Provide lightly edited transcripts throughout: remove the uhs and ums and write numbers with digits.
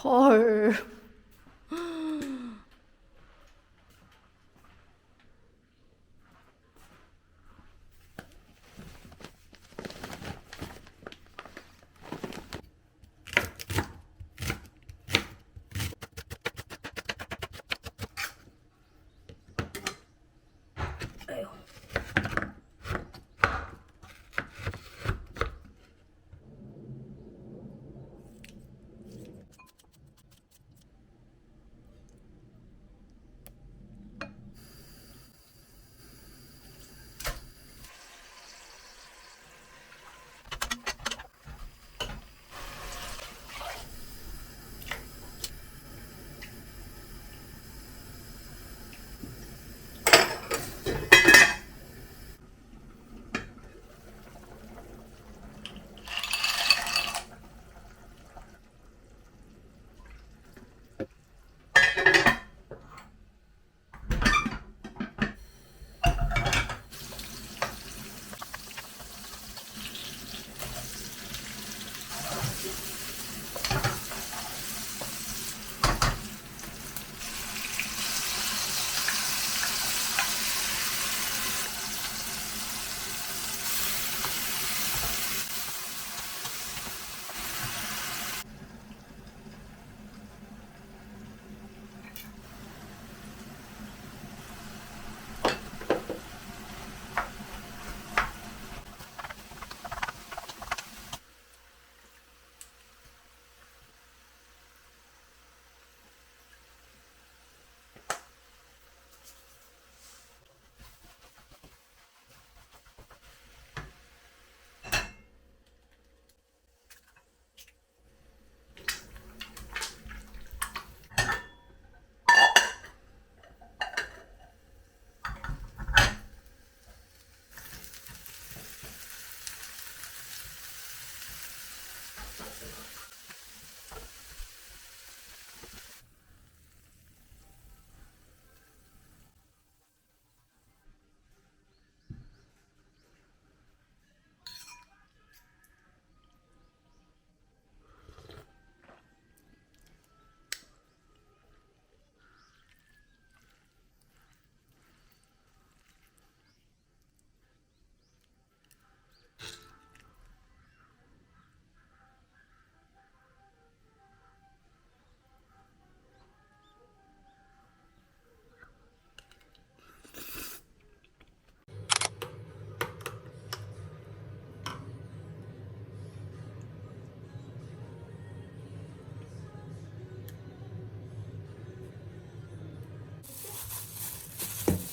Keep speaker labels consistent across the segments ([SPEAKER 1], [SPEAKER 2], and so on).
[SPEAKER 1] 헐. 에휴.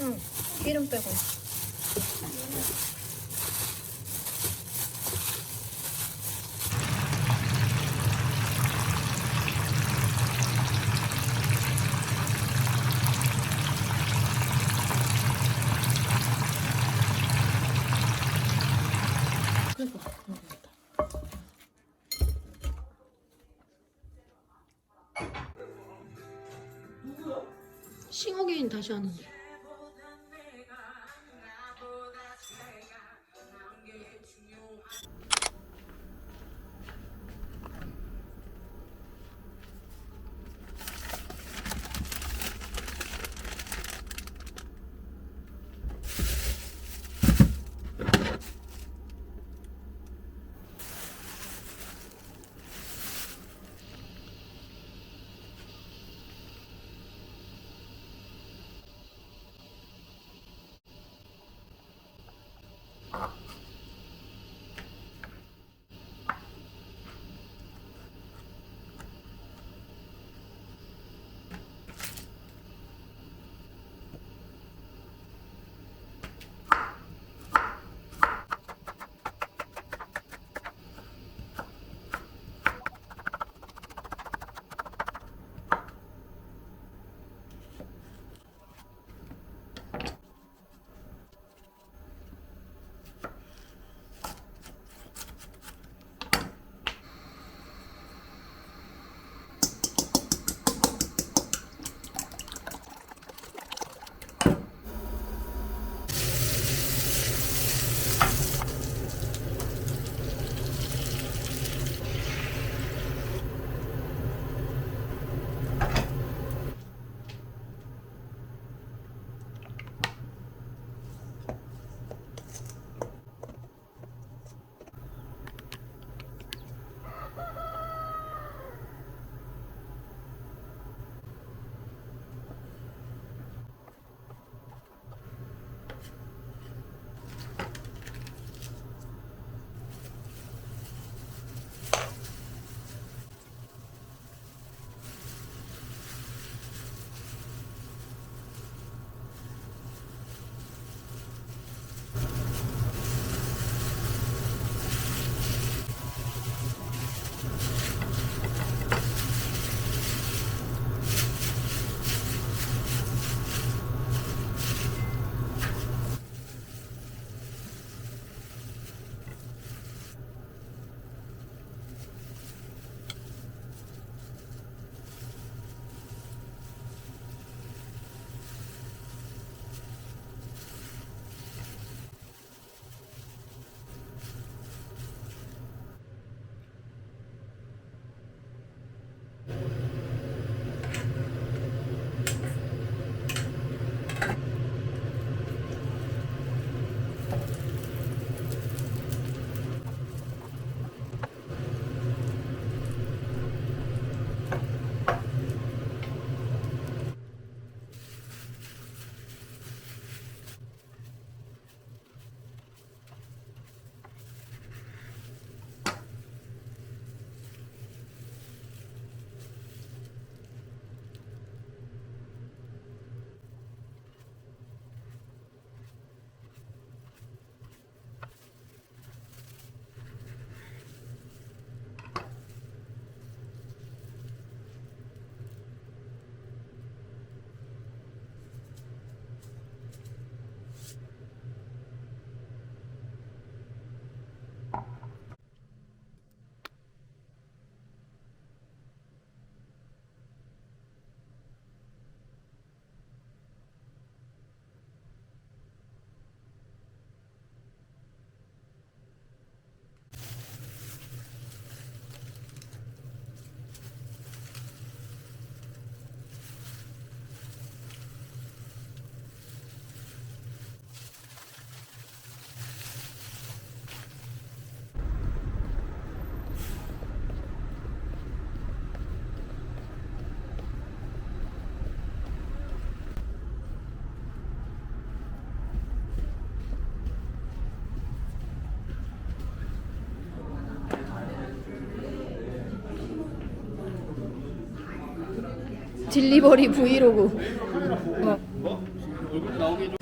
[SPEAKER 1] 응, 기름 빼고. 그러니까. 싱어게인 다시 하는데. 딜리버리 브이로그.
[SPEAKER 2] 뭐? 얼굴도 나오게 해줘.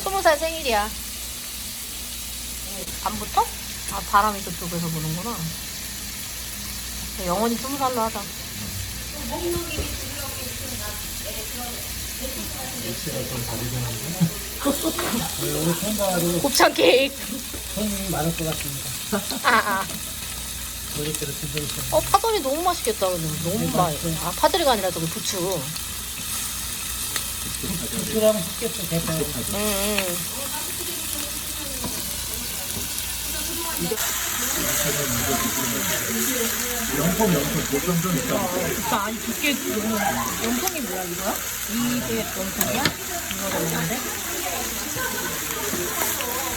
[SPEAKER 1] 스무 살 생일이야. 안 붙어? 아, 바람이 그쪽에서 부는구나. 영원히 20살로 하자.
[SPEAKER 2] 오늘 처음 봐가지고
[SPEAKER 1] 곱창 케이크.
[SPEAKER 2] 손이 많을 것 같습니다. 올릴 때도 준비했어요.
[SPEAKER 1] 파전이 너무 맛있겠다. 근데 너무 맛있어. 아, 파들이가 아니라 저기 부추.
[SPEAKER 2] 부추랑 섞였어, 대파. 영통 고점 좀 있다.
[SPEAKER 1] 아니, 두께 너무. 염통이 뭐야, 이거야? 이게 염통이야? 이거 먹는데?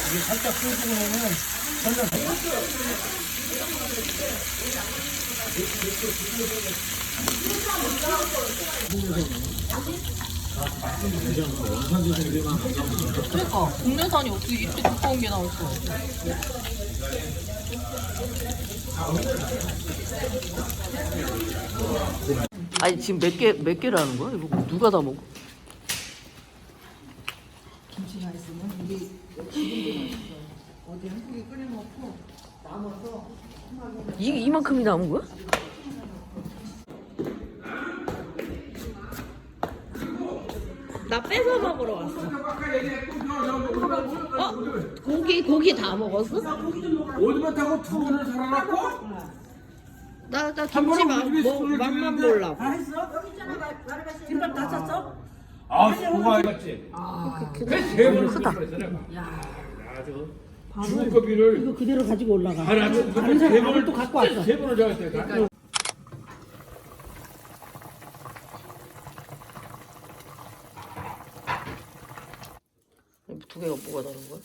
[SPEAKER 2] 이게 살짝 끓여주면은 설명.
[SPEAKER 1] 그러니까 국내산이 어떻게 이렇게 두꺼운 게 나올 수가 있어?
[SPEAKER 3] 아니 지금 몇 개라는 거야? 이거 누가 다 먹어?
[SPEAKER 4] 김치가 있으면 우리 지금도 맛있어. 어디 한 포기 끓여 놓고 남아서
[SPEAKER 3] 이게 이만큼이 남은 거야?
[SPEAKER 1] 나 뺏어 먹으러 왔어. 고기 다 먹었어?
[SPEAKER 2] 어디만 타고 두 번을 살아났고?
[SPEAKER 1] 나 김치 맛만 보려고.
[SPEAKER 4] 다 했어? 여기 있잖아. 김밥 다 쌌어?
[SPEAKER 2] 아, 수고가 맞지? 그세 번을
[SPEAKER 3] 크다.
[SPEAKER 2] 죽은 커피를
[SPEAKER 4] 이거 그대로 가지고 올라가.
[SPEAKER 2] 다른
[SPEAKER 4] 사람을 또 갖고 왔어.
[SPEAKER 2] 세 번을 잡았대.
[SPEAKER 3] 두 개가 뭐가 다른 거야?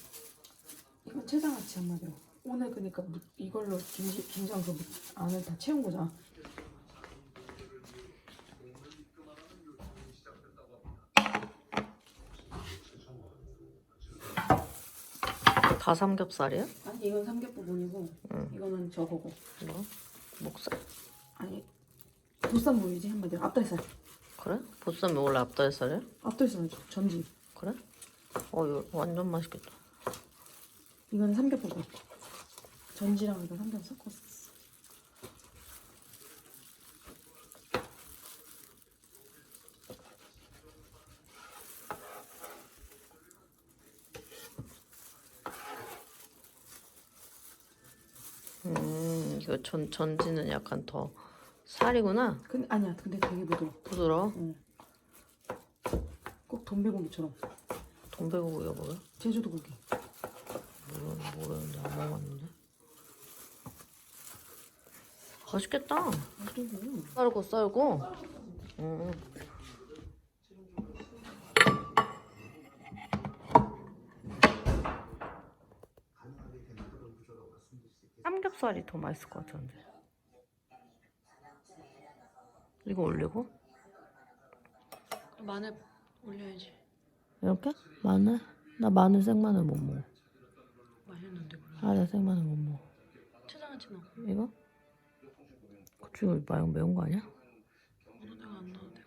[SPEAKER 4] 이거 채장아찌 한마디로. 오늘 그러니까 이걸로 김장 그 안을 다 채운 거잖아.
[SPEAKER 3] 다 삼겹살이야?
[SPEAKER 4] 아니 이건 삼겹 부분이고 이거는 저거고.
[SPEAKER 3] 뭐? 목살?
[SPEAKER 4] 아니 보쌈물이지 한마디로. 앞다리살.
[SPEAKER 3] 그래? 보쌈이 원래 앞다리살이야?
[SPEAKER 4] 앞다리살 전지.
[SPEAKER 3] 그래? 이거 완전 맛있겠다.
[SPEAKER 4] 이거는 삼겹 부분. 전지랑 이거 삼겹 섞었어.
[SPEAKER 3] 이거 전지는 약간 더 살이구나.
[SPEAKER 4] 근데 아니야. 근데 되게 부드러워.
[SPEAKER 3] 부드러워.
[SPEAKER 4] 꼭 돈베고기처럼.
[SPEAKER 3] 돈베고기가 뭐야?
[SPEAKER 4] 제주도 고기.
[SPEAKER 3] 모르는데 안 먹었는데. 맛있겠다. 썰고 썰고. 삼겹살이 더 맛있을 것 같은데. 이거 올리고
[SPEAKER 4] 마늘 올려야지.
[SPEAKER 3] 이렇게? 마늘? 나 마늘 생마늘 못 먹어.
[SPEAKER 4] 맛있는데 그래.
[SPEAKER 3] 아, 나 생마늘 못 먹어.
[SPEAKER 4] 초장하지 마.
[SPEAKER 3] 이거? 고추 이거 매운 거 아니야?
[SPEAKER 4] 어느 데가 안 나는데.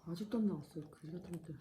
[SPEAKER 4] 아직도 안 나왔어요. 그 같은 것들.